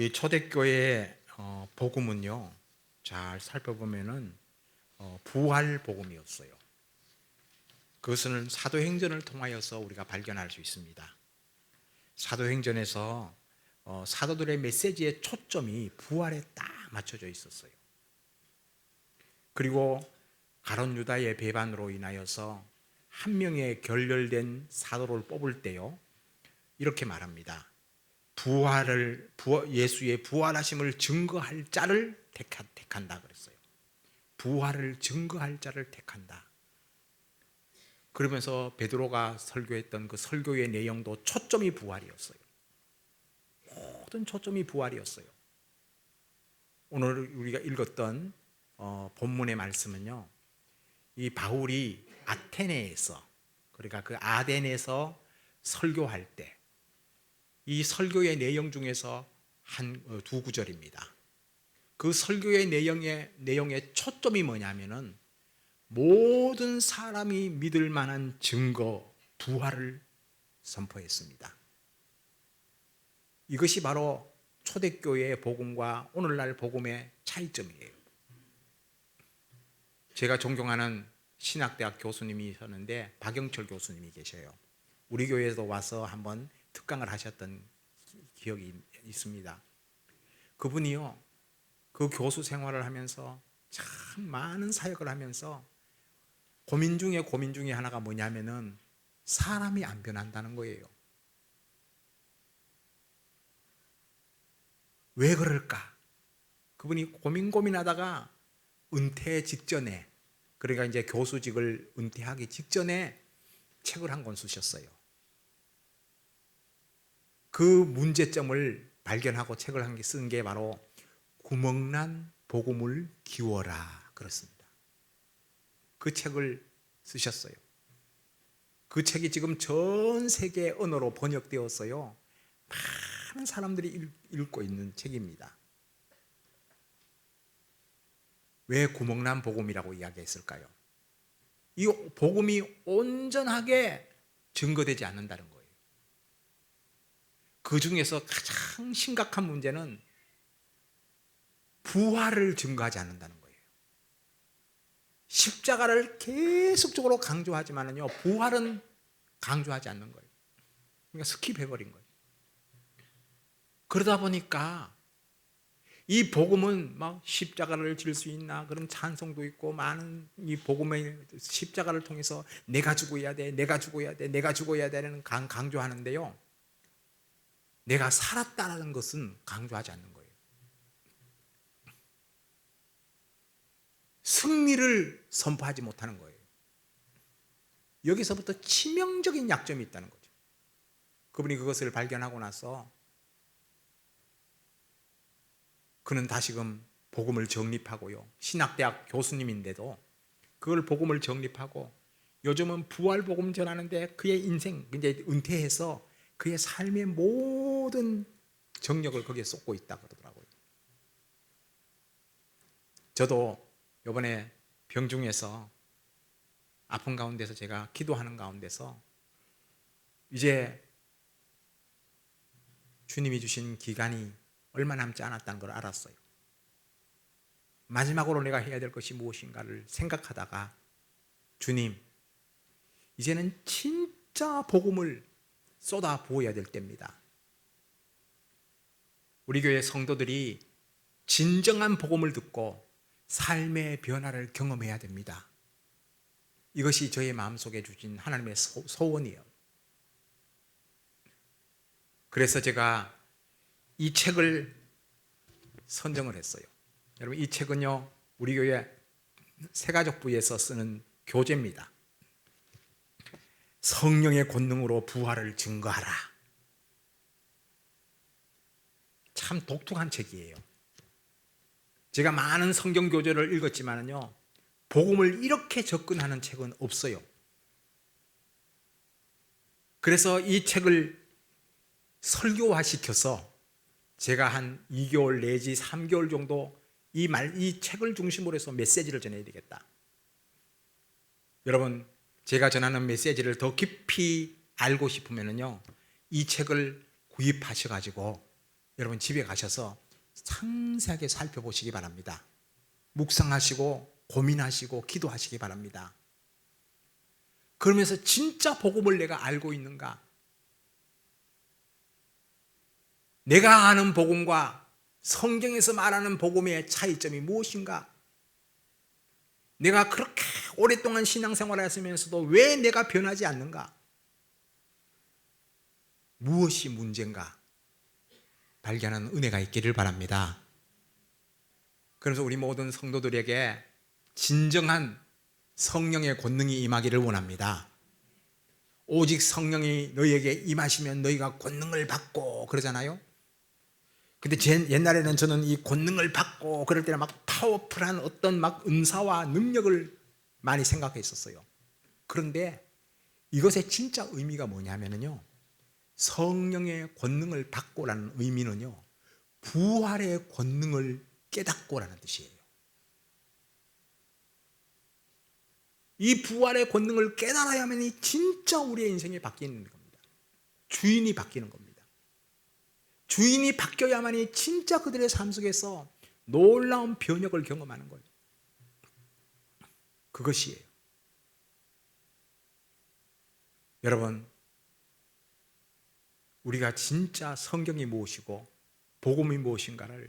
우리 초대교회의 복음은요, 잘 살펴보면은 부활 복음이었어요. 그것은 사도행전을 통하여서 우리가 발견할 수 있습니다. 사도행전에서 사도들의 메시지의 초점이 부활에 딱 맞춰져 있었어요. 그리고 가룟 유다의 배반으로 인하여서 한 명의 결렬된 사도를 뽑을 때요, 이렇게 말합니다. 예수의 부활하심을 증거할 자를 택한다 그랬어요. 부활을 증거할 자를 택한다. 그러면서 베드로가 설교했던 그 설교의 내용도 초점이 부활이었어요. 모든 초점이 부활이었어요. 오늘 우리가 읽었던 본문의 말씀은요, 이 바울이 아테네에서, 그러니까 그 아덴에서 설교할 때 이 설교의 내용 중에서 두 구절입니다. 그 설교의 내용의 초점이 뭐냐면은 모든 사람이 믿을 만한 증거, 부활을 선포했습니다. 이것이 바로 초대교회의 복음과 오늘날 복음의 차이점이에요. 제가 존경하는 신학대학 교수님이셨는데 박영철 교수님이 계셔요. 우리 교회에도 와서 한번 특강을 하셨던 기억이 있습니다. 그분이요, 그 교수 생활을 하면서 참 많은 사역을 하면서 고민 중에 하나가 뭐냐면은 사람이 안 변한다는 거예요. 왜 그럴까? 그분이 고민하다가 은퇴 직전에, 그러니까 이제 교수직을 은퇴하기 직전에 책을 한 권 쓰셨어요. 그 문제점을 발견하고 책을 한 개 쓴 게 바로 구멍난 복음을 기워라 그렇습니다. 그 책을 쓰셨어요. 그 책이 지금 전 세계 언어로 번역되었어요. 많은 사람들이 읽고 있는 책입니다. 왜 구멍난 복음이라고 이야기했을까요? 이 복음이 온전하게 증거되지 않는다는 거예요. 그 중에서 가장 심각한 문제는 부활을 증거하지 않는다는 거예요. 십자가를 계속적으로 강조하지만은요, 부활은 강조하지 않는 거예요. 그러니까 스킵해버린 거예요. 그러다 보니까 이 복음은 막 십자가를 질 수 있나 그런 찬송도 있고, 많은 이 복음의 십자가를 통해서 내가 죽어야 돼, 내가 죽어야 돼, 내가 죽어야 되는 강조하는데요, 내가 살았다는 것은 강조하지 않는 거예요. 승리를 선포하지 못하는 거예요. 여기서부터 치명적인 약점이 있다는 거죠. 그분이 그것을 발견하고 나서 그는 다시금 복음을 정립하고요, 신학대학 교수님인데도 그걸 복음을 정립하고 요즘은 부활 복음 전하는데 그의 인생, 이제 은퇴해서 그의 삶의 모든 정력을 거기에 쏟고 있다 그러더라고요. 저도 이번에 병중에서 아픈 가운데서 제가 기도하는 가운데서 이제 주님이 주신 기간이 얼마 남지 않았다는 걸 알았어요. 마지막으로 내가 해야 될 것이 무엇인가를 생각하다가, 주님, 이제는 진짜 복음을 쏟아 부어야 될 때입니다. 우리 교회 성도들이 진정한 복음을 듣고 삶의 변화를 경험해야 됩니다. 이것이 저의 마음속에 주신 하나님의 소원이에요. 그래서 제가 이 책을 선정을 했어요. 여러분, 이 책은요, 우리 교회 새가족부에서 쓰는 교재입니다. 성령의 권능으로 부활을 증거하라. 참 독특한 책이에요. 제가 많은 성경 교재를 읽었지만은요, 복음을 이렇게 접근하는 책은 없어요. 그래서 이 책을 설교화시켜서 제가 한 2개월 내지 3개월 정도 이 책을 중심으로 해서 메시지를 전해야 되겠다. 여러분, 제가 전하는 메시지를 더 깊이 알고 싶으면요, 이 책을 구입하셔가지고 여러분 집에 가셔서 상세하게 살펴보시기 바랍니다. 묵상하시고 고민하시고 기도하시기 바랍니다. 그러면서 진짜 복음을 내가 알고 있는가? 내가 아는 복음과 성경에서 말하는 복음의 차이점이 무엇인가? 내가 그렇게 오랫동안 신앙생활을 했으면서도 왜 내가 변하지 않는가? 무엇이 문제인가? 발견하는 은혜가 있기를 바랍니다. 그래서 우리 모든 성도들에게 진정한 성령의 권능이 임하기를 원합니다. 오직 성령이 너희에게 임하시면 너희가 권능을 받고 그러잖아요. 근데 옛날에는 저는 이 권능을 받고 그럴 때는 막 파워풀한 어떤 막 은사와 능력을 많이 생각했었어요. 그런데 이것의 진짜 의미가 뭐냐면요, 성령의 권능을 받고라는 의미는요, 부활의 권능을 깨닫고라는 뜻이에요. 이 부활의 권능을 깨달아야만이 진짜 우리의 인생이 바뀌는 겁니다. 주인이 바뀌는 겁니다. 주인이 바뀌어야만이 진짜 그들의 삶 속에서 놀라운 변혁을 경험하는 거예요. 그것이에요. 여러분, 우리가 진짜 성경이 무엇이고 복음이 무엇인가를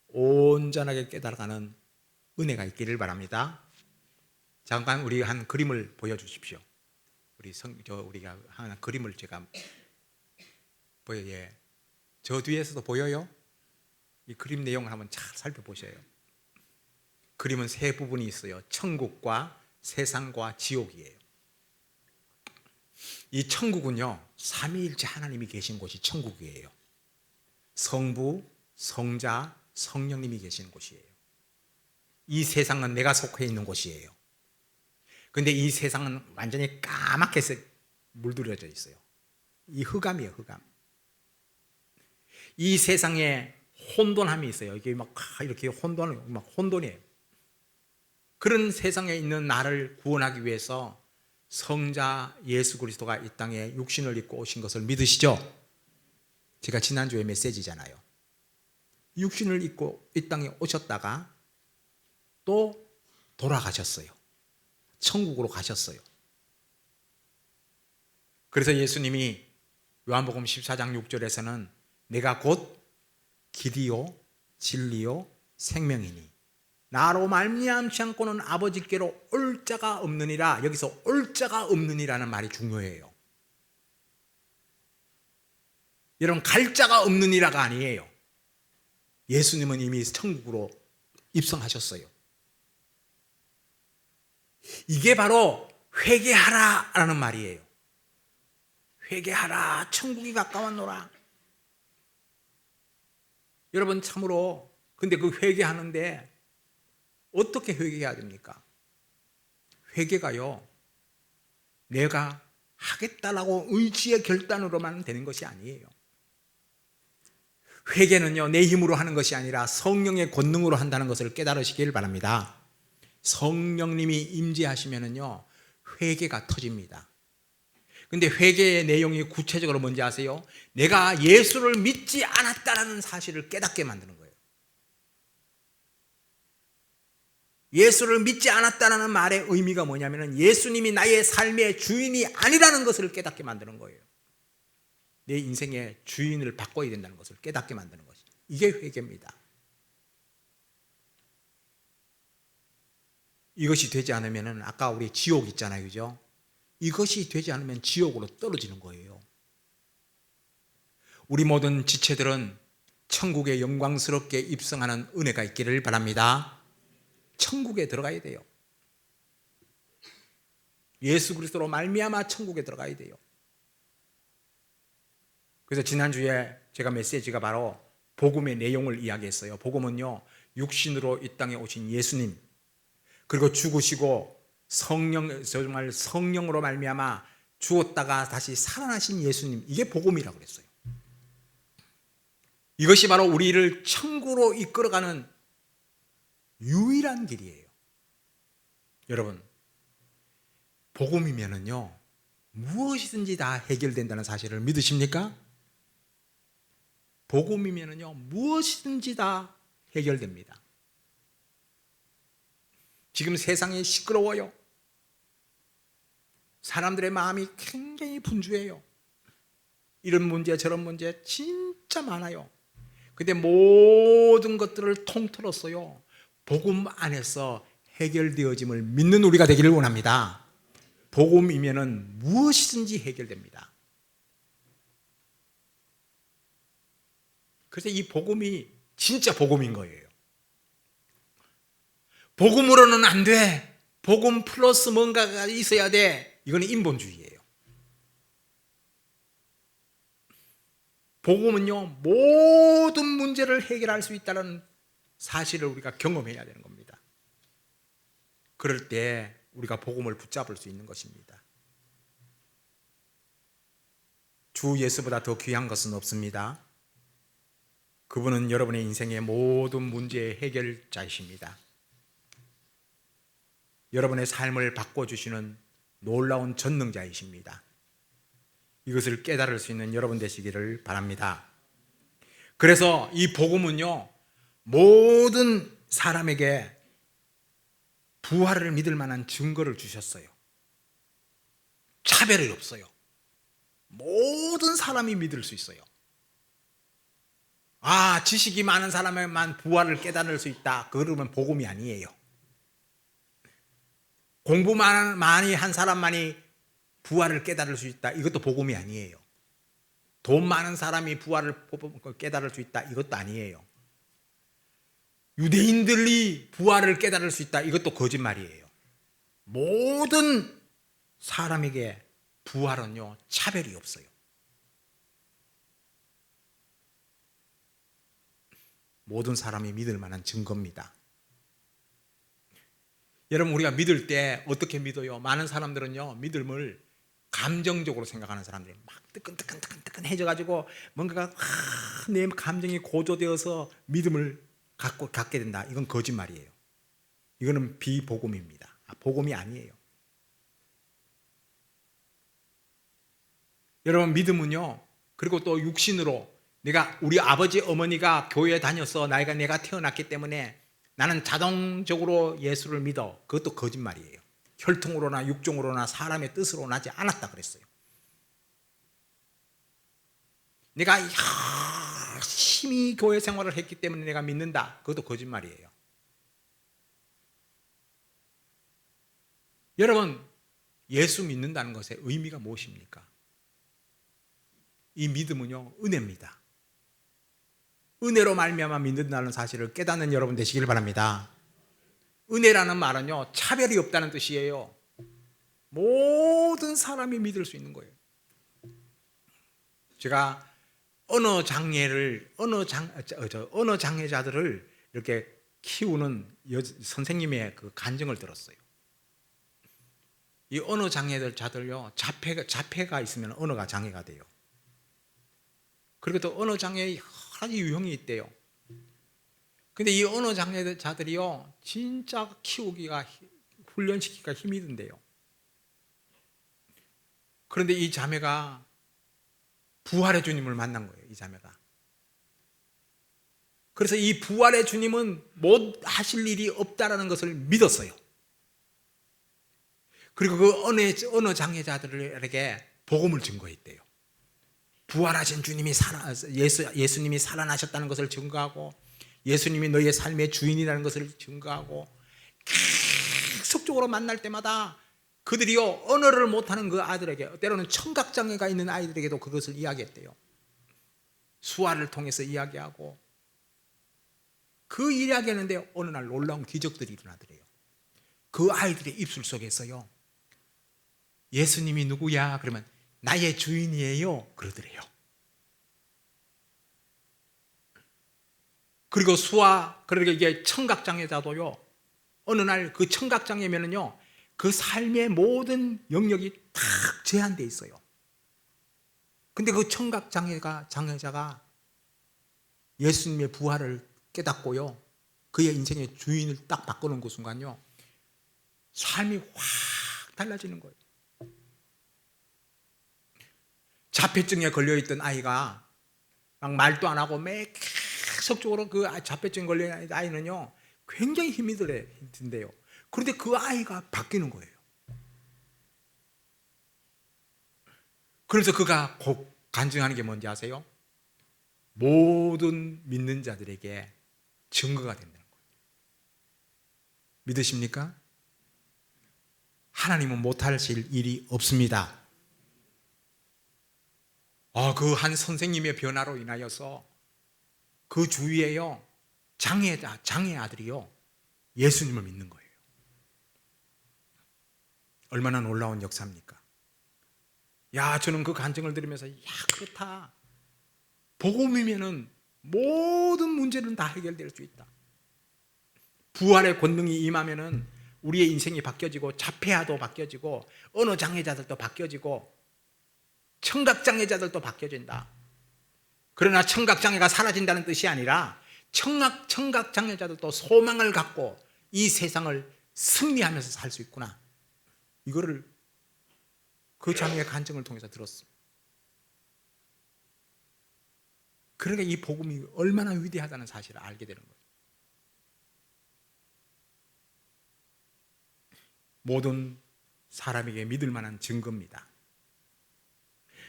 온전하게 깨달아가는 은혜가 있기를 바랍니다. 잠깐 우리 한 그림을 보여주십시오. 우리가 한 그림을 제가 보여요. 저 뒤에서도 보여요? 이 그림 내용을 한번 잘 살펴보셔요. 그림은 세 부분이 있어요. 천국과 세상과 지옥이에요. 이 천국은요, 삼위일체 하나님이 계신 곳이 천국이에요. 성부, 성자, 성령님이 계시는 곳이에요. 이 세상은 내가 속해 있는 곳이에요. 근데 이 세상은 완전히 까맣게 물들여져 있어요. 이 흑암이에요, 흑암. 이 세상에 혼돈함이 있어요. 이게 막 이렇게 혼돈이에요. 그런 세상에 있는 나를 구원하기 위해서 성자 예수 그리스도가 이 땅에 육신을 입고 오신 것을 믿으시죠? 제가 지난주에 메시지잖아요. 육신을 입고 이 땅에 오셨다가 또 돌아가셨어요. 천국으로 가셨어요. 그래서 예수님이 요한복음 14장 6절에서는 내가 곧 길이요 진리요 생명이니 나로 말미암지 않고는 아버지께로 올 자가 없느니라. 여기서 올 자가 없느니라는 말이 중요해요. 여러분, 갈 자가 없느니라가 아니에요. 예수님은 이미 천국으로 입성하셨어요. 이게 바로 회개하라라는 말이에요. 회개하라, 천국이 가까웠노라. 여러분, 참으로 근데 그 회개하는데 어떻게 회개해야 됩니까? 회개가요, 내가 하겠다라고 의지의 결단으로만 되는 것이 아니에요. 회개는요, 내 힘으로 하는 것이 아니라 성령의 권능으로 한다는 것을 깨달으시길 바랍니다. 성령님이 임재하시면은요, 회개가 터집니다. 근데 회개의 내용이 구체적으로 뭔지 아세요? 내가 예수를 믿지 않았다라는 사실을 깨닫게 만드는 거예요. 예수를 믿지 않았다는 말의 의미가 뭐냐면 예수님이 나의 삶의 주인이 아니라는 것을 깨닫게 만드는 거예요. 내 인생의 주인을 바꿔야 된다는 것을 깨닫게 만드는 것이, 이게 회개입니다. 이것이 되지 않으면 아까 우리 지옥 있잖아요, 그죠? 이것이 되지 않으면 지옥으로 떨어지는 거예요. 우리 모든 지체들은 천국에 영광스럽게 입성하는 은혜가 있기를 바랍니다. 천국에 들어가야 돼요. 예수 그리스도로 말미암아 천국에 들어가야 돼요. 그래서 지난주에 제가 메시지가 바로 복음의 내용을 이야기했어요. 복음은요, 육신으로 이 땅에 오신 예수님, 그리고 죽으시고 정말 성령으로 말미암아 죽었다가 다시 살아나신 예수님, 이게 복음이라고 그랬어요. 이것이 바로 우리를 천국으로 이끌어가는 유일한 길이에요. 여러분, 복음이면은요, 무엇이든지 다 해결된다는 사실을 믿으십니까? 복음이면은요 무엇이든지 다 해결됩니다. 지금 세상이 시끄러워요. 사람들의 마음이 굉장히 분주해요. 이런 문제 저런 문제 진짜 많아요. 근데 모든 것들을 통틀었어요 복음 안에서 해결되어짐을 믿는 우리가 되기를 원합니다. 복음이면은 무엇이든지 해결됩니다. 그래서 이 복음이 진짜 복음인 거예요. 복음으로는 안 돼. 복음 플러스 뭔가가 있어야 돼. 이거는 인본주의예요. 복음은요 모든 문제를 해결할 수 있다는 사실을 우리가 경험해야 되는 겁니다. 그럴 때 우리가 복음을 붙잡을 수 있는 것입니다. 주 예수보다 더 귀한 것은 없습니다. 그분은 여러분의 인생의 모든 문제의 해결자이십니다. 여러분의 삶을 바꿔주시는 놀라운 전능자이십니다. 이것을 깨달을 수 있는 여러분 되시기를 바랍니다. 그래서 이 복음은요 모든 사람에게 부활을 믿을 만한 증거를 주셨어요. 차별이 없어요. 모든 사람이 믿을 수 있어요. 아, 지식이 많은 사람에만 부활을 깨달을 수 있다. 그러면 복음이 아니에요. 공부 많이 한 사람만이 부활을 깨달을 수 있다. 이것도 복음이 아니에요. 돈 많은 사람이 부활을 깨달을 수 있다. 이것도 아니에요. 유대인들이 부활을 깨달을 수 있다. 이것도 거짓말이에요. 모든 사람에게 부활은요 차별이 없어요. 모든 사람이 믿을 만한 증거입니다. 여러분 우리가 믿을 때 어떻게 믿어요? 많은 사람들은요 믿음을 감정적으로 생각하는 사람들이 막 뜨끈뜨끈해져가지고 뭔가가 내 감정이 고조되어서 믿음을 갖게 된다. 이건 거짓말이에요. 이거는 비복음입니다. 복음이 아니에요. 여러분 믿음은요 그리고 또 육신으로 우리 아버지 어머니가 교회에 다녀서 내가 태어났기 때문에 나는 자동적으로 예수를 믿어. 그것도 거짓말이에요. 혈통으로나 육종으로나 사람의 뜻으로 나지 않았다 그랬어요. 내가 열심히 교회 생활을 했기 때문에 내가 믿는다. 그것도 거짓말이에요. 여러분 예수 믿는다는 것의 의미가 무엇입니까? 이 믿음은요 은혜입니다. 은혜로 말미암아 믿는다는 사실을 깨닫는 여러분 되시길 바랍니다. 은혜라는 말은요 차별이 없다는 뜻이에요. 모든 사람이 믿을 수 있는 거예요. 제가 언어 장애자들을 이렇게 키우는 선생님의 그 간증을 들었어요. 이 언어 장애자들요 자폐가 있으면 언어가 장애가 돼요. 그리고 또 언어 장애의 여러 가지 유형이 있대요. 근데 이 언어 장애자들이요 진짜 훈련시키기가 힘이 든대요. 그런데 이 자매가 부활의 주님을 만난 거예요. 이 자매가. 그래서 이 부활의 주님은 못 하실 일이 없다라는 것을 믿었어요. 그리고 그 언어 장애자들에게 복음을 증거했대요. 부활하신 주님이 예수님이 살아나셨다는 것을 증거하고 예수님이 너희의 삶의 주인이라는 것을 증거하고 계속적으로 만날 때마다 그들이요 언어를 못하는 그 아들에게 때로는 청각장애가 있는 아이들에게도 그것을 이야기했대요. 수화를 통해서 이야기하고 그 이야기하는데 어느 날 놀라운 기적들이 일어나더래요. 그 아이들의 입술 속에서요 예수님이 누구야? 그러면 나의 주인이에요 그러더래요. 그리고 그러니까 이게 청각장애자도요 어느 날 그 청각장애면은요 그 삶의 모든 영역이 탁 제한되어 있어요. 근데 그 청각장애자가 예수님의 부활을 깨닫고요 그의 인생의 주인을 딱 바꾸는 그 순간요 삶이 확 달라지는 거예요. 자폐증에 걸려있던 아이가 막 말도 안 하고 계속적으로 그 자폐증 걸린 아이는요 굉장히 힘이 든대요. 그런데 그 아이가 바뀌는 거예요. 그래서 그가 곧 간증하는 게 뭔지 아세요? 모든 믿는 자들에게 증거가 된다는 거예요. 믿으십니까? 하나님은 못하실 일이 없습니다. 그 한 선생님의 변화로 인하여서 그 주위에요 장애 아들이요 예수님을 믿는 거예요. 얼마나 놀라운 역사입니까? 저는 그 간증을 들으면서 그렇다. 복음이면은 모든 문제는 다 해결될 수 있다. 부활의 권능이 임하면은 우리의 인생이 바뀌어지고 자폐아도 바뀌어지고 언어 장애자들도 바뀌어지고 청각 장애자들도 바뀌어진다. 그러나 청각 장애가 사라진다는 뜻이 아니라 청각 장애자들도 소망을 갖고 이 세상을 승리하면서 살 수 있구나. 이거를 그 자매의 간증을 통해서 들었습니다. 그러니까 이 복음이 얼마나 위대하다는 사실을 알게 되는 거예요. 모든 사람에게 믿을 만한 증거입니다.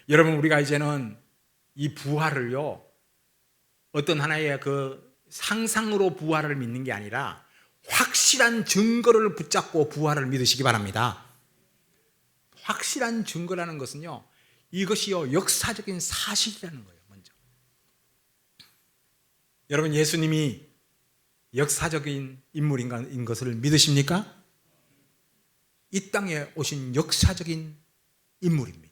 여러분, 우리가 이제는 이 부활을요 어떤 하나의 그 상상으로 부활을 믿는 게 아니라 확실한 증거를 붙잡고 부활을 믿으시기 바랍니다. 확실한 증거라는 것은요 이것이요 역사적인 사실이라는 거예요. 먼저 여러분, 예수님이 역사적인 인물인 것을 믿으십니까? 이 땅에 오신 역사적인 인물입니다.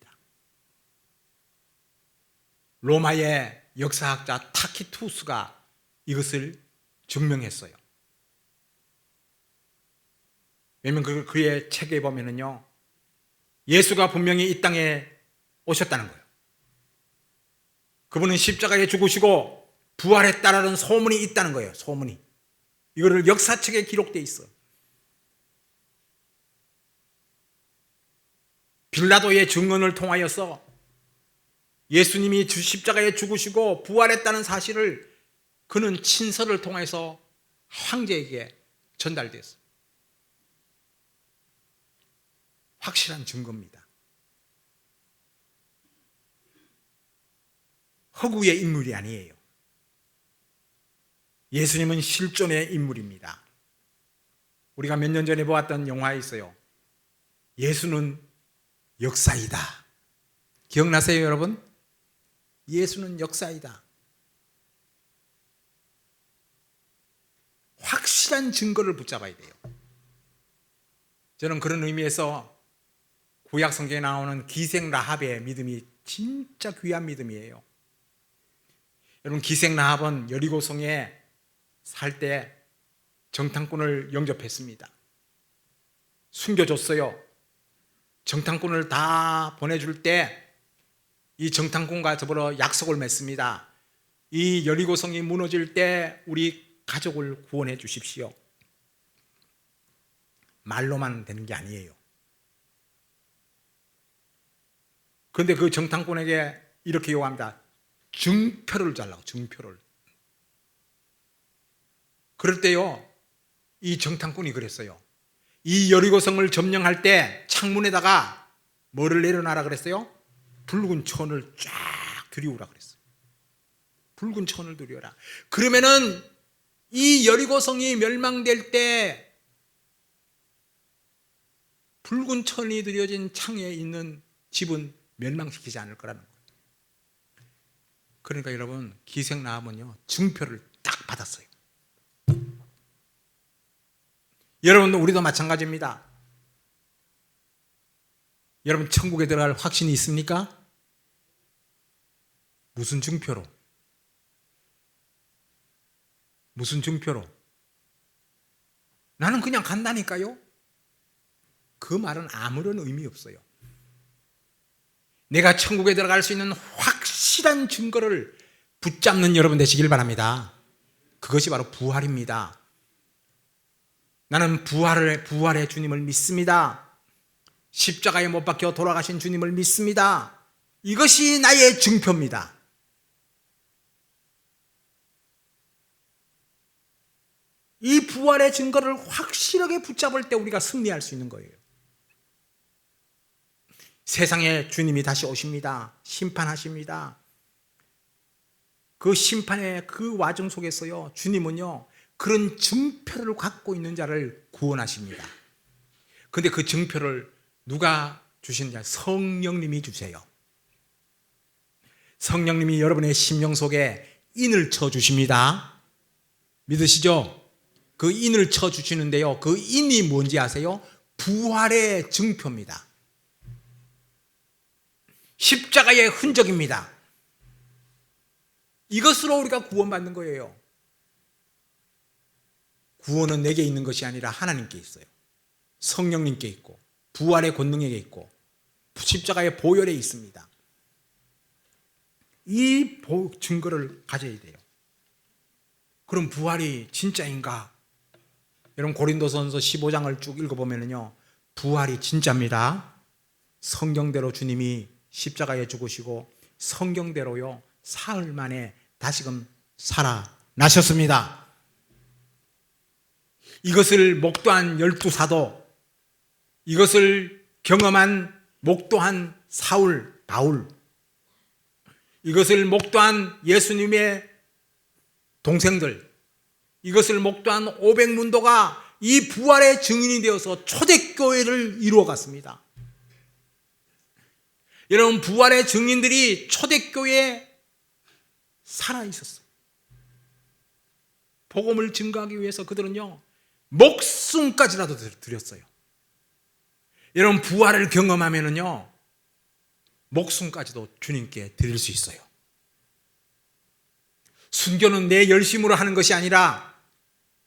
로마의 역사학자 타키투스가 이것을 증명했어요. 왜냐하면 그의 책에 보면은요 예수가 분명히 이 땅에 오셨다는 거예요. 그분은 십자가에 죽으시고 부활했다라는 소문이 있다는 거예요. 소문이. 이거를 역사책에 기록되어 있어요. 빌라도의 증언을 통하여서 예수님이 십자가에 죽으시고 부활했다는 사실을 그는 친서를 통해서 황제에게 전달됐어요. 확실한 증거입니다. 허구의 인물이 아니에요. 예수님은 실존의 인물입니다. 우리가 몇 년 전에 보았던 영화에 있어요. 예수는 역사이다. 기억나세요, 여러분? 예수는 역사이다. 확실한 증거를 붙잡아야 돼요. 저는 그런 의미에서 구약 성경에 나오는 기생 라합의 믿음이 진짜 귀한 믿음이에요. 여러분, 기생 라합은 여리고성에 살 때 정탐꾼을 영접했습니다. 숨겨줬어요. 정탐꾼을 다 보내줄 때 이 정탐꾼과 더불어 약속을 맺습니다. 이 여리고성이 무너질 때 우리 가족을 구원해 주십시오. 말로만 되는 게 아니에요. 그런데 그 정탐꾼에게 이렇게 요구합니다. 증표를 달라고, 증표를. 그럴 때요 이 정탐꾼이 그랬어요. 이 여리고성을 점령할 때 창문에다가 뭐를 내려놔라 그랬어요? 붉은 천을 쫙 들이우라 그랬어요. 붉은 천을 들이워라. 그러면은 이 여리고성이 멸망될 때 붉은 천이 들여진 창에 있는 집은 멸망시키지 않을 거라는 거예요. 그러니까 여러분, 기생 라합은요 증표를 딱 받았어요. 여러분, 우리도 마찬가지입니다. 여러분, 천국에 들어갈 확신이 있습니까? 무슨 증표로? 무슨 증표로? 나는 그냥 간다니까요? 그 말은 아무런 의미 없어요. 내가 천국에 들어갈 수 있는 확실한 증거를 붙잡는 여러분 되시길 바랍니다. 그것이 바로 부활입니다. 나는 부활의 주님을 믿습니다. 십자가에 못 박혀 돌아가신 주님을 믿습니다. 이것이 나의 증표입니다. 이 부활의 증거를 확실하게 붙잡을 때 우리가 승리할 수 있는 거예요. 세상에 주님이 다시 오십니다. 심판하십니다. 그 심판의 그 와중 속에서요, 주님은요, 그런 증표를 갖고 있는 자를 구원하십니다. 근데 그 증표를 누가 주시느냐? 성령님이 주세요. 성령님이 여러분의 심령 속에 인을 쳐 주십니다. 믿으시죠? 그 인을 쳐 주시는데요, 그 인이 뭔지 아세요? 부활의 증표입니다. 십자가의 흔적입니다. 이것으로 우리가 구원받는 거예요. 구원은 내게 있는 것이 아니라 하나님께 있어요. 성령님께 있고 부활의 권능에게 있고 십자가의 보혈에 있습니다. 이 증거를 가져야 돼요. 그럼 부활이 진짜인가? 여러분 고린도전서 15장을 쭉 읽어보면요, 부활이 진짜입니다. 성경대로 주님이 십자가에 죽으시고 성경대로요, 사흘 만에 다시금 살아나셨습니다. 이것을 목도한 12사도, 이것을 경험한 목도한 사울, 바울, 이것을 목도한 예수님의 동생들, 이것을 목도한 500문도가 이 부활의 증인이 되어서 초대교회를 이루어갔습니다. 여러분, 부활의 증인들이 초대교회에 살아있었어요. 복음을 증거하기 위해서 그들은요, 목숨까지라도 드렸어요. 여러분, 부활을 경험하면은요, 목숨까지도 주님께 드릴 수 있어요. 순교는 내 열심으로 하는 것이 아니라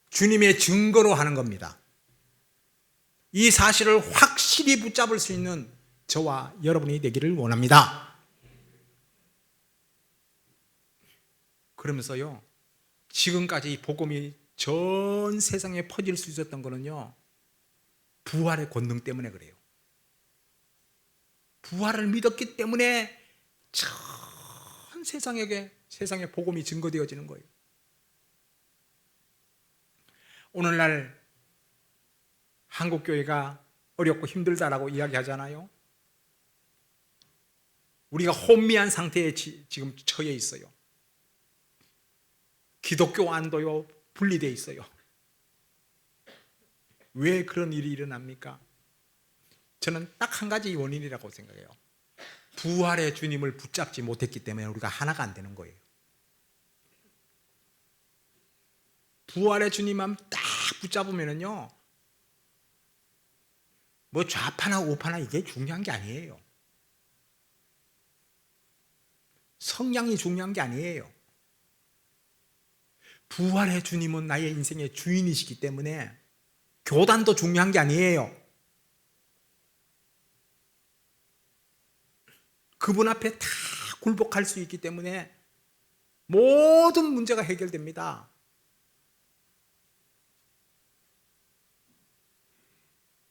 주님의 증거로 하는 겁니다. 이 사실을 확실히 붙잡을 수 있는 저와 여러분이 되기를 원합니다. 그러면서요, 지금까지 이 복음이 전 세상에 퍼질 수 있었던 거는요, 부활의 권능 때문에 그래요. 부활을 믿었기 때문에 전 세상에 복음이 증거되어지는 거예요. 오늘날 한국교회가 어렵고 힘들다라고 이야기하잖아요. 우리가 혼미한 상태에 지금 처해 있어요. 기독교 안도요, 분리되어 있어요. 왜 그런 일이 일어납니까? 저는 딱 한 가지 원인이라고 생각해요. 부활의 주님을 붙잡지 못했기 때문에 우리가 하나가 안 되는 거예요. 부활의 주님만 딱 붙잡으면요, 뭐 좌파나 우파나 이게 중요한 게 아니에요. 성향이 중요한 게 아니에요. 부활의 주님은 나의 인생의 주인이시기 때문에 교단도 중요한 게 아니에요. 그분 앞에 다 굴복할 수 있기 때문에 모든 문제가 해결됩니다.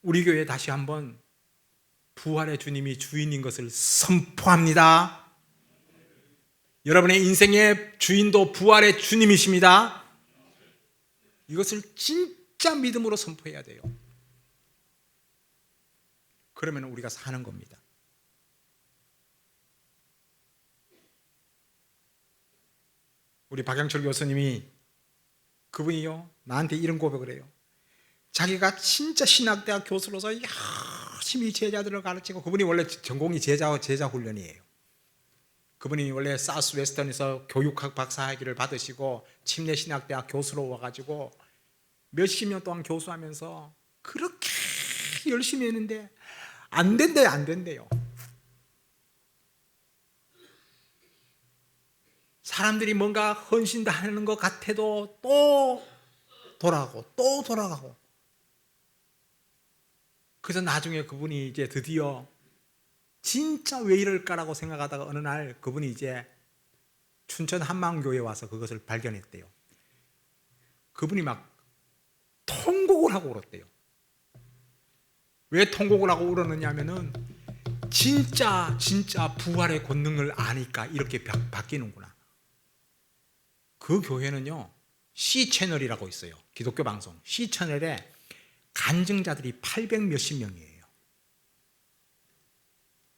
우리 교회 다시 한번 부활의 주님이 주인인 것을 선포합니다. 여러분의 인생의 주인도 부활의 주님이십니다. 이것을 진짜 믿음으로 선포해야 돼요. 그러면 우리가 사는 겁니다. 우리 박영철 교수님이, 그분이요, 나한테 이런 고백을 해요. 자기가 진짜 신학대학 교수로서 열심히 제자들을 가르치고, 그분이 원래 전공이 제자 훈련이에요. 그분이 원래 사우스 웨스턴에서 교육학 박사학위를 받으시고 침례신학대학 교수로 와가지고 몇십 년 동안 교수하면서 그렇게 열심히 했는데 안 된대요. 사람들이 뭔가 헌신하는 것 같아도 또 돌아가고. 그래서 나중에 그분이 이제 드디어 진짜 왜 이럴까라고 생각하다가 어느 날 그분이 이제 춘천 한마음교회에 와서 그것을 발견했대요. 그분이 막 통곡을 하고 울었대요. 왜 통곡을 하고 울었느냐면은 진짜 부활의 권능을 아니까 이렇게 바뀌는구나. 그 교회는요, C채널이라고 있어요. 기독교 방송 C채널에 간증자들이 800 몇십 명이에요.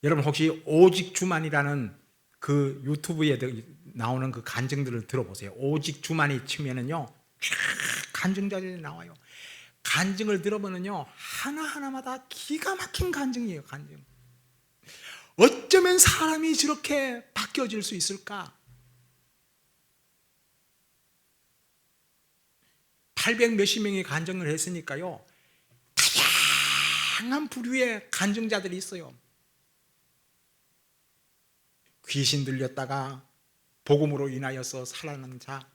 여러분 혹시 오직 주만이라는 그 유튜브에 나오는 그 간증들을 들어보세요. 오직 주만이 치면은요 쫙 간증자들이 나와요. 간증을 들어보면요 하나하나마다 기가 막힌 간증이에요. 간증. 어쩌면 사람이 저렇게 바뀌어질 수 있을까? 800 몇십 명이 간증을 했으니까요 다양한 부류의 간증자들이 있어요. 귀신 들렸다가 복음으로 인하여서 살아난 자,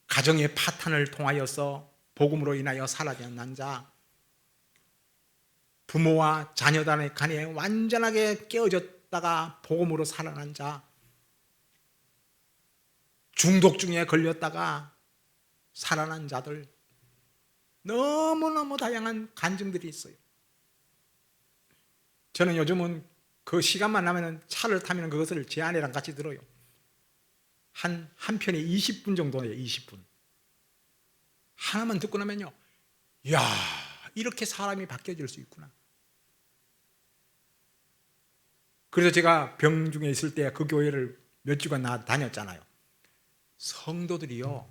가정의 파탄을 통하여서 복음으로 인하여 살아난 자, 부모와 자녀 간에 완전하게 깨어졌다가 복음으로 살아난 자, 중독 중에 걸렸다가 살아난 자들, 너무너무 다양한 간증들이 있어요. 저는 요즘은 그 시간만 나면 차를 타면 그것을 제 아내랑 같이 들어요. 한 편에 20분 정도예요. 20분. 하나만 듣고 나면요, 이야, 이렇게 사람이 바뀌어질 수 있구나. 그래서 제가 병중에 있을 때 그 교회를 몇 주간 다녔잖아요. 성도들이요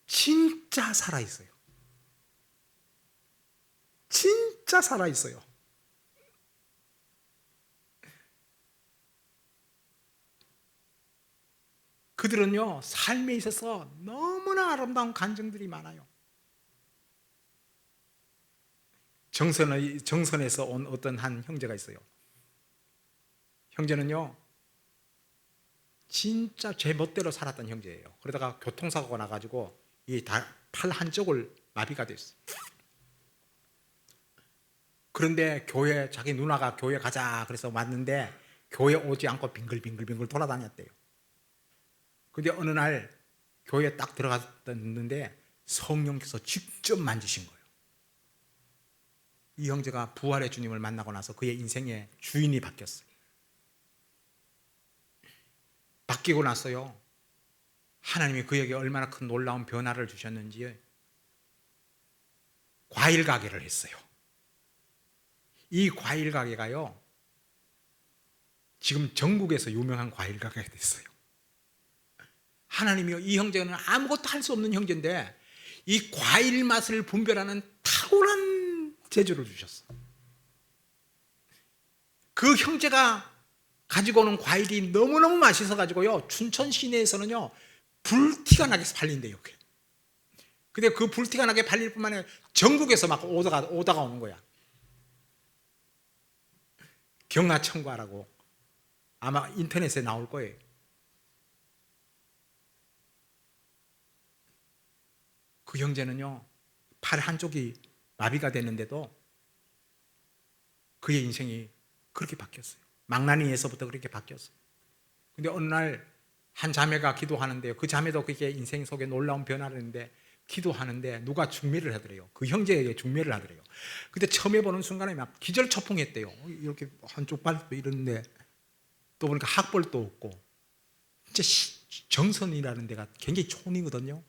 진짜 살아있어요. 진짜 살아있어요. 그들은요 삶에 있어서 너무나 아름다운 간증들이 많아요. 정선에서 온 어떤 한 형제가 있어요. 형제는요 진짜 제 멋대로 살았던 형제예요. 그러다가 교통사고가 나가지고 이 팔 한쪽을 마비가 됐어요. 그런데 자기 누나가 교회 가자 그래서 왔는데 교회 오지 않고 빙글빙글 돌아다녔대요. 근데 어느 날 교회에 딱 들어갔는데 성령께서 직접 만지신 거예요. 이 형제가 부활의 주님을 만나고 나서 그의 인생의 주인이 바뀌었어요. 바뀌고 나서요 하나님이 그에게 얼마나 큰 놀라운 변화를 주셨는지 과일 가게를 했어요. 이 과일 가게가요 지금 전국에서 유명한 과일 가게가 됐어요. 하나님이요 이 형제는 아무것도 할 수 없는 형제인데 이 과일 맛을 분별하는 탁월한 재주를 주셨어. 그 형제가 가지고 오는 과일이 너무너무 맛있어 가지고요 춘천 시내에서는요 불티가 나게 팔린대요. 근데 그 불티가 나게 팔릴 뿐만 아니라 전국에서 막 오다가 오는 거야. 경화청과라고 아마 인터넷에 나올 거예요. 그 형제는요 팔 한쪽이 마비가 됐는데도 그의 인생이 그렇게 바뀌었어요. 망나니에서부터 그렇게 바뀌었어요. 근데 어느 날 한 자매가 기도하는데요 그 자매도 그게 인생 속에 놀라운 변화를 했는데 기도하는데 누가 중매를 하더래요. 그 형제에게 중매를 하더래요. 근데 처음에 보는 순간에 막 기절초풍했대요. 이렇게 한쪽 발도 이러는데 또 보니까 학벌도 없고 진짜 정선이라는 데가 굉장히 촌이거든요.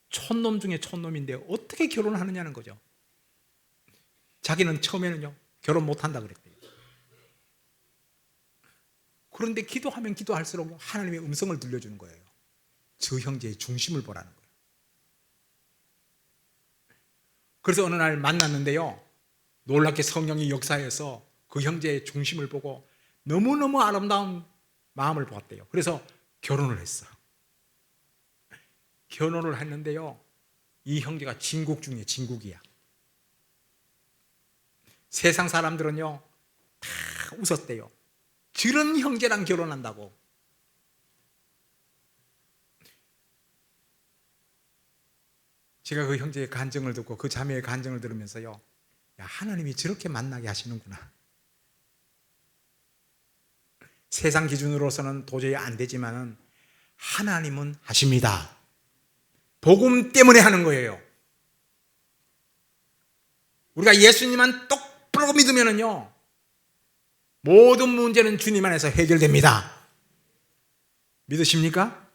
촌놈 중에 촌놈인데 어떻게 결혼을 하느냐는 거죠. 자기는 처음에는요 결혼 못한다 그랬대요. 그런데 기도하면 기도할수록 하나님의 음성을 들려주는 거예요. 저 형제의 중심을 보라는 거예요. 그래서 어느 날 만났는데요 놀랍게 성령이 역사해서 그 형제의 중심을 보고 너무너무 아름다운 마음을 보았대요. 그래서 결혼을 했어요. 결혼을 했는데요 이 형제가 진국 중에 진국이야. 세상 사람들은요 다 웃었대요. 저런 형제랑 결혼한다고. 제가 그 형제의 간증을 듣고 그 자매의 간증을 들으면서요 야 하나님이 저렇게 만나게 하시는구나. 세상 기준으로서는 도저히 안 되지만은 하나님은 하십니다. 복음 때문에 하는 거예요. 우리가 예수님만 똑바로 믿으면은요 모든 문제는 주님 안에서 해결됩니다. 믿으십니까?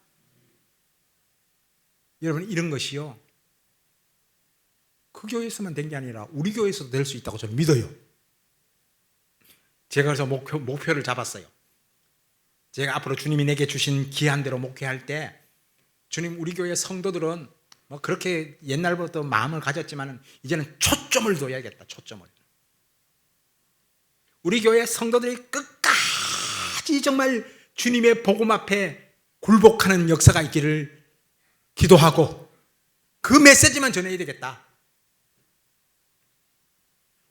여러분, 이런 것이요, 그 교회에서만 된 게 아니라 우리 교회에서도 될 수 있다고 저는 믿어요. 제가 그래서 목표를 잡았어요. 제가 앞으로 주님이 내게 주신 기한대로 목회할 때, 주님, 우리 교회 성도들은 뭐 그렇게 옛날부터 마음을 가졌지만 이제는 초점을 둬야겠다. 초점을. 우리 교회 성도들이 끝까지 정말 주님의 복음 앞에 굴복하는 역사가 있기를 기도하고 그 메시지만 전해야 되겠다.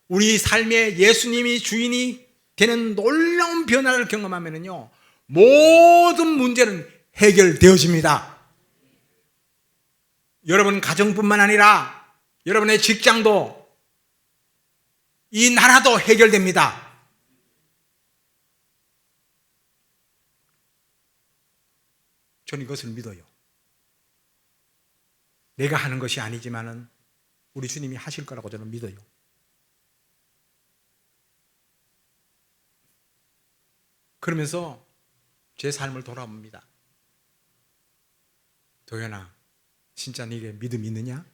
우리 삶에 예수님이 주인이 되는 놀라운 변화를 경험하면요, 모든 문제는 해결되어집니다. 여러분 가정뿐만 아니라 여러분의 직장도, 이 나라도 해결됩니다. 저는 이것을 믿어요. 내가 하는 것이 아니지만은 우리 주님이 하실 거라고 저는 믿어요. 그러면서 제 삶을 돌아봅니다. 도연아, 진짜 네게 믿음 있느냐?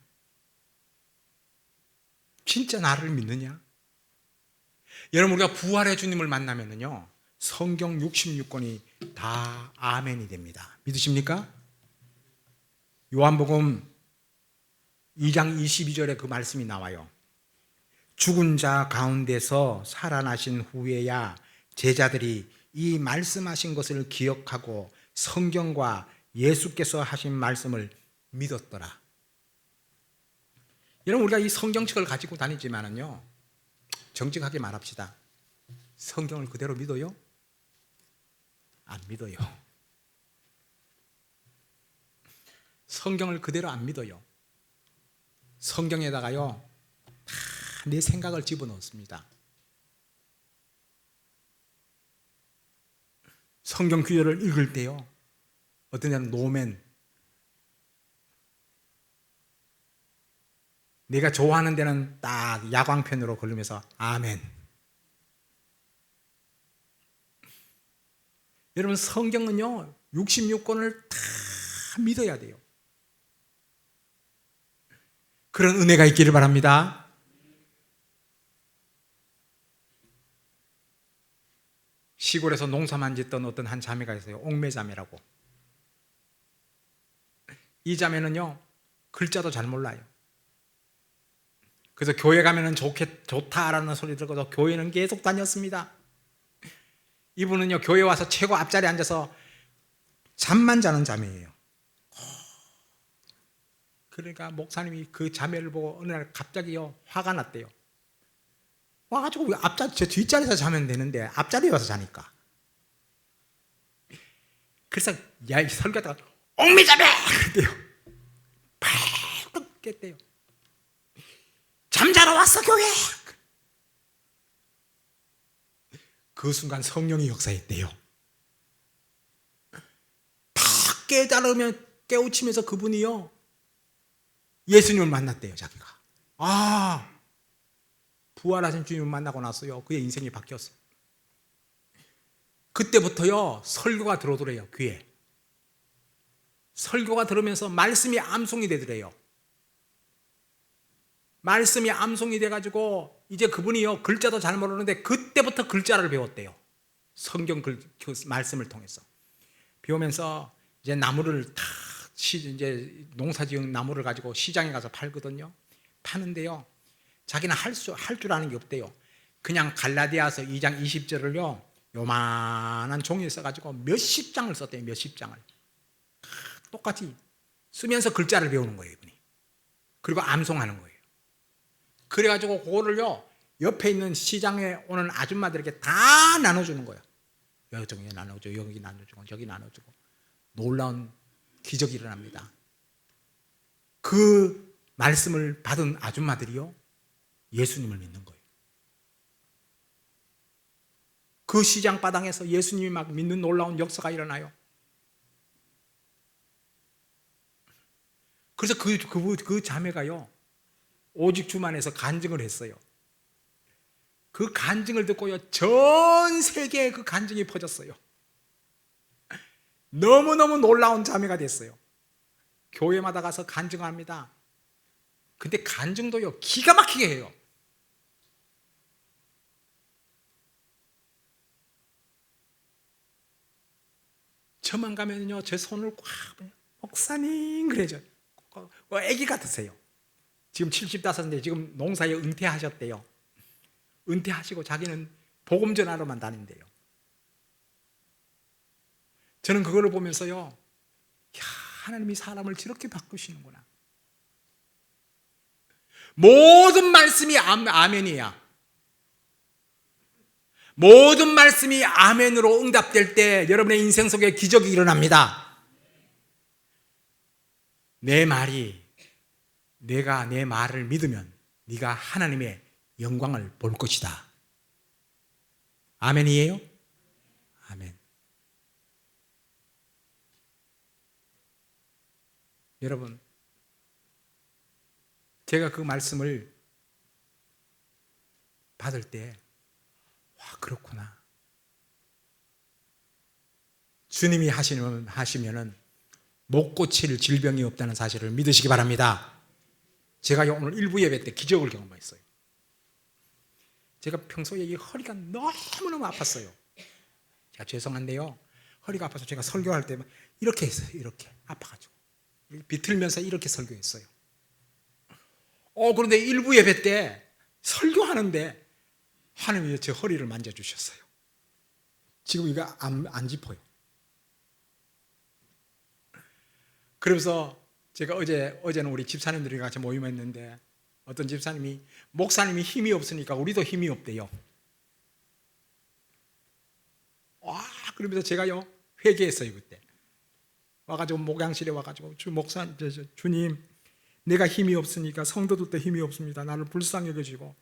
진짜 나를 믿느냐? 여러분, 우리가 부활의 주님을 만나면은요, 성경 66권이 다 아멘이 됩니다. 믿으십니까? 요한복음 2장 22절에 그 말씀이 나와요. 죽은 자 가운데서 살아나신 후에야 제자들이 이 말씀하신 것을 기억하고 성경과 예수께서 하신 말씀을 믿었더라. 여러분, 우리가 이 성경책을 가지고 다니지만은요, 정직하게 말합시다. 성경을 그대로 믿어요? 안 믿어요. 성경을 그대로 안 믿어요. 성경에다가요, 다 내 생각을 집어넣습니다. 성경 구절을 읽을 때요, 어떤 데는 노멘, 내가 좋아하는 데는 딱 야광펜으로 걸으면서 아멘. 여러분, 성경은요 66권을 다 믿어야 돼요. 그런 은혜가 있기를 바랍니다. 시골에서 농사만 짓던 어떤 한 자매가 있어요. 옥매자매라고. 이 자매는요 글자도 잘 몰라요. 그래서 교회 가면은 좋다라는 소리 들고서 교회는 계속 다녔습니다. 이분은요 교회 와서 최고 앞자리에 앉아서 잠만 자는 자매예요. 그러니까 목사님이 그 자매를 보고 어느 날 갑자기요 화가 났대요. 와가지고 왜 제 뒷자리에서 자면 되는데 앞자리에 와서 자니까. 그래서 야, 이 설교하다가 옥미자매! 그랬대요. 팍 깼대요. 잠자러 왔어 교회. 그 순간 성령이 역사했대요. 팍 깨달으면 깨우치면서 그분이요 예수님을 만났대요. 자기가 부활하신 주님을 만나고 나서요 그의 인생이 바뀌었어요. 그때부터요 설교가 들어오더래요. 귀에 설교가 들으면서 말씀이 암송이 되더래요. 말씀이 암송이 돼가지고 이제 그분이요 글자도 잘 모르는데 그때부터 글자를 배웠대요. 성경 그 말씀을 통해서 배우면서 이제 나무를 다 이제 농사지은 나무를 가지고 시장에 가서 팔거든요. 파는데요 자기는 할 줄 아는 게 없대요. 그냥 갈라디아서 2장 20절을요 요만한 종이에 써가지고 몇십 장을 썼대요. 몇십 장을 똑같이 쓰면서 글자를 배우는 거예요. 이분이. 그리고 암송하는 거예요. 그래가지고 그거를요 옆에 있는 시장에 오는 아줌마들에게 다 나눠주는 거예요. 여기 나눠주고 여기 나눠주고 여기 나눠주고. 놀라운 기적이 일어납니다. 그 말씀을 받은 아줌마들이요 예수님을 믿는 거예요. 그 시장바닥에서 예수님이 막 믿는 놀라운 역사가 일어나요. 그래서 그 자매가요 오직 주만에서 간증을 했어요. 그 간증을 듣고요 전 세계에 그 간증이 퍼졌어요. 너무너무 놀라운 자매가 됐어요. 교회마다 가서 간증합니다. 근데 간증도요, 기가 막히게 해요. 저만 가면요, 제 손을 꽉, 목사님, 그래죠. 애기 같으세요. 지금 75인데 지금 농사에 은퇴하셨대요. 은퇴하시고 자기는 복음 전하러만 다닌대요. 저는 그거를 보면서요, 야, 하나님이 사람을 저렇게 바꾸시는구나. 모든 말씀이 아멘이야. 모든 말씀이 아멘으로 응답될 때 여러분의 인생 속에 기적이 일어납니다. 내 말이, 내가 내 말을 믿으면 네가 하나님의 영광을 볼 것이다. 아멘이에요? 아멘. 여러분, 제가 그 말씀을 받을 때, 와, 그렇구나. 주님이 하시면은 못 고칠 질병이 없다는 사실을 믿으시기 바랍니다. 제가 오늘 일부 예배 때 기적을 경험했어요. 제가 평소에 이 허리가 너무너무 아팠어요. 제가 죄송한데요, 허리가 아파서 제가 설교할 때 이렇게 했어요. 이렇게 아파가지고 비틀면서 이렇게 설교했어요. 그런데 일부 예배 때 설교하는데 하나님이 제 허리를 만져주셨어요. 지금 이거 안 짚어요. 그래서 제가 어제는 우리 집사님들이 같이 모임했는데 어떤 집사님이, 목사님이 힘이 없으니까 우리도 힘이 없대요. 와, 그러면서 제가요, 회개했어요. 그때 와가지고 목양실에 와가지고, 주님, 내가 힘이 없으니까 성도들도 힘이 없습니다. 나를 불쌍히 여겨주시고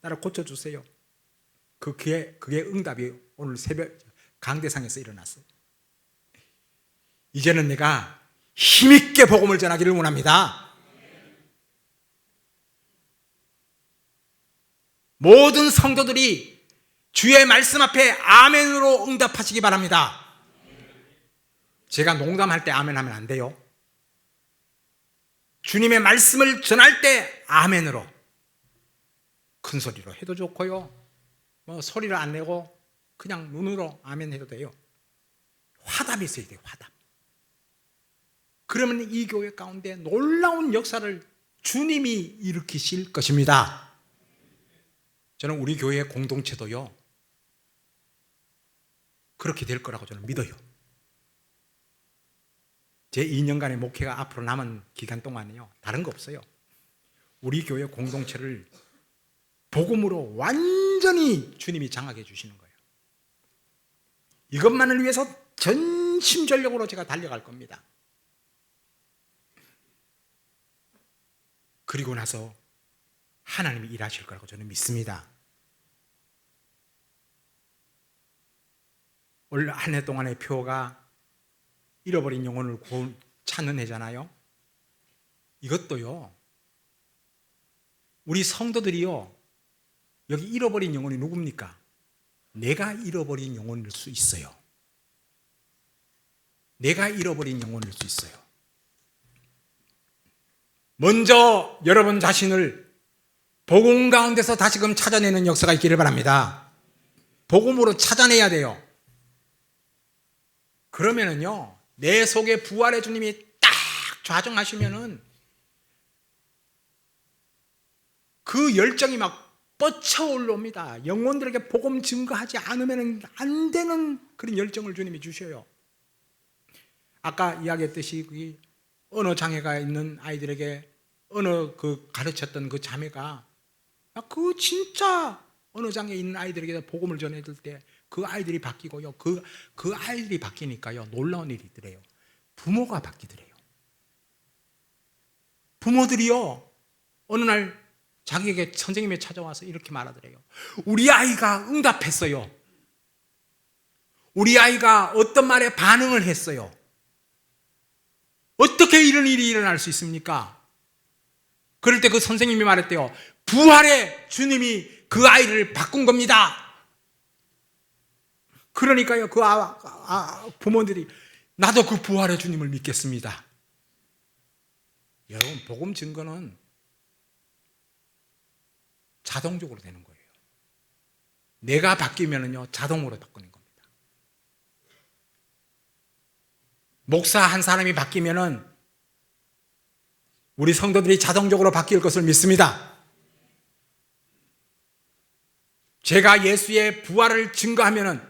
나를 고쳐주세요. 그게 응답이 오늘 새벽 강대상에서 일어났어요. 이제는 내가 힘있게 복음을 전하기를 원합니다. 모든 성도들이 주의 말씀 앞에 아멘으로 응답하시기 바랍니다. 제가 농담할 때 아멘 하면 안 돼요. 주님의 말씀을 전할 때 아멘으로, 큰 소리로 해도 좋고요, 소리를 안 내고 그냥 눈으로 아멘 해도 돼요. 화답이 있어야 돼요. 화답. 그러면 이 교회 가운데 놀라운 역사를 주님이 일으키실 것입니다. 저는 우리 교회 공동체도요, 그렇게 될 거라고 저는 믿어요. 제 2년간의 목회가 앞으로 남은 기간 동안에요, 다른 거 없어요. 우리 교회 공동체를 복음으로 완전히 주님이 장악해 주시는 거예요. 이것만을 위해서 전심전력으로 제가 달려갈 겁니다. 그리고 나서 하나님이 일하실 거라고 저는 믿습니다. 올 한 해 동안의 표가 잃어버린 영혼을 찾는 해잖아요. 이것도요, 우리 성도들이요, 여기 잃어버린 영혼이 누굽니까? 내가 잃어버린 영혼일 수 있어요. 내가 잃어버린 영혼일 수 있어요. 먼저 여러분 자신을 복음 가운데서 다시금 찾아내는 역사가 있기를 바랍니다. 복음으로 찾아내야 돼요. 그러면은요, 내 속에 부활의 주님이 딱 좌정하시면은 그 열정이 막 뻗쳐 올라옵니다. 영혼들에게 복음 증거하지 않으면 안 되는 그런 열정을 주님이 주셔요. 아까 이야기했듯이 언어 장애가 있는 아이들에게 가르쳤던 그 자매가 그 진짜 언어 장애 있는 아이들에게 복음을 전해줄 때 그 아이들이 바뀌고요. 그 아이들이 바뀌니까요, 놀라운 일이 있더래요. 부모가 바뀌더래요. 부모들이요, 어느 날 자기에게 선생님이 찾아와서 이렇게 말하더래요. 우리 아이가 응답했어요. 우리 아이가 어떤 말에 반응을 했어요. 어떻게 이런 일이 일어날 수 있습니까? 그럴 때 그 선생님이 말했대요. 부활의 주님이 그 아이를 바꾼 겁니다. 그러니까요, 그 부모들이 나도 그 부활의 주님을 믿겠습니다. 여러분, 복음 증거는 자동적으로 되는 거예요. 내가 바뀌면은요, 자동으로 바꾸는 겁니다. 목사 한 사람이 바뀌면은 우리 성도들이 자동적으로 바뀔 것을 믿습니다. 제가 예수의 부활을 증거하면은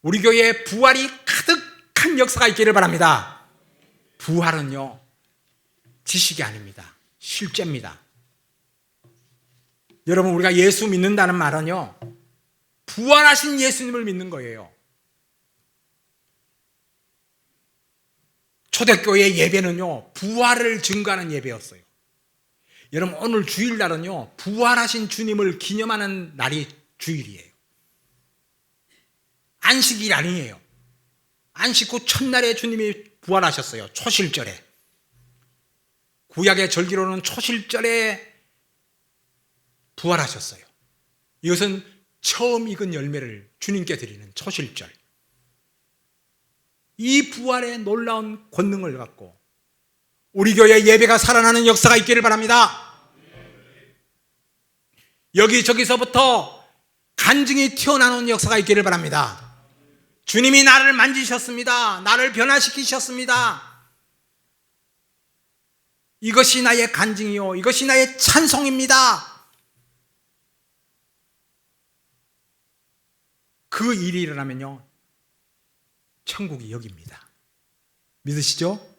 우리 교회에 부활이 가득한 역사가 있기를 바랍니다. 부활은요, 지식이 아닙니다. 실제입니다. 여러분, 우리가 예수 믿는다는 말은요, 부활하신 예수님을 믿는 거예요. 초대교회 예배는요, 부활을 증거하는 예배였어요. 여러분, 오늘 주일날은요, 부활하신 주님을 기념하는 날이 주일이에요. 안식일 아니에요. 안식 후 첫날에 주님이 부활하셨어요. 초실절에. 구약의 절기로는 초실절에 부활하셨어요. 이것은 처음 익은 열매를 주님께 드리는 초실절. 이 부활의 놀라운 권능을 갖고 우리 교회 예배가 살아나는 역사가 있기를 바랍니다. 여기저기서부터 간증이 튀어나오는 역사가 있기를 바랍니다. 주님이 나를 만지셨습니다. 나를 변화시키셨습니다. 이것이 나의 간증이요, 이것이 나의 찬송입니다. 그 일이 일어나면요, 천국이 여기입니다. 믿으시죠?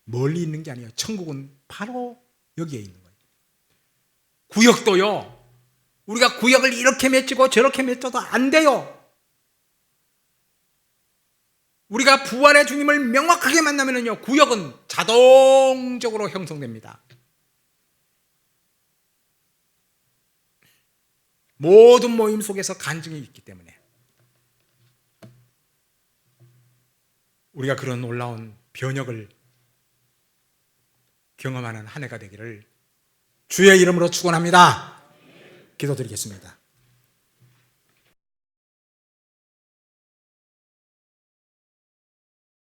멀리 있는 게 아니에요. 천국은 바로 여기에 있는 거예요. 구역도요, 우리가 구역을 이렇게 맺고 저렇게 맺어도 안 돼요. 우리가 부활의 주님을 명확하게 만나면요, 구역은 자동적으로 형성됩니다. 모든 모임 속에서 간증이 있기 때문에 우리가 그런 놀라운 변혁을 경험하는 한 해가 되기를 주의 이름으로 축원합니다. 기도드리겠습니다.